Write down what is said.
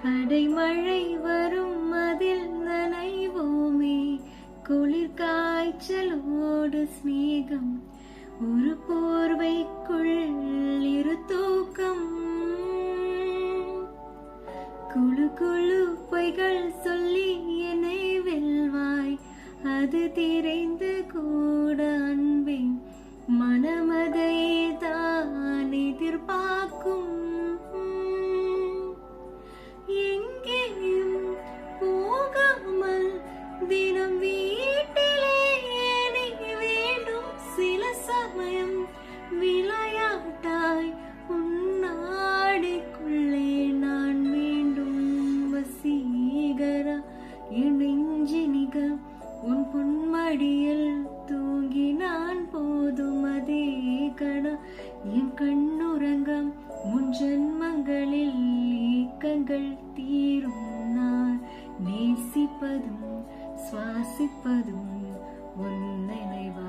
அடைமழை வரும் அதில் நனைவோமே, குளிர் காய்ச்சலோடு ஸ்நேகம், ஒரு போர்வைக்குள் இரு தூக்கம். குழு குழு பொய்கள் சொல்லி என்னை வெல்வாய், அது திரைந்து கூட அன்பே, மனமதை தான் எதிர்பார்க்கும். எங்கேயும் போகாமல் தினம் வீட்டிலே நீ வேண்டும், சில சமயம் விளையாட்டாய் உன்னாடிக்குள்ளே நான் வேண்டும். வசீகரா என் நெஞ்சினிக உன் பொன்மடியில் தூங்கி நான் போதும், அதே கணா என் கண்ணுறங்கம் முன் ஜன்மங்களில் ஏக்கங்கள் தீரும். நான் நேசிப்பதும் சுவாசிப்பதும் உன் நினைவா.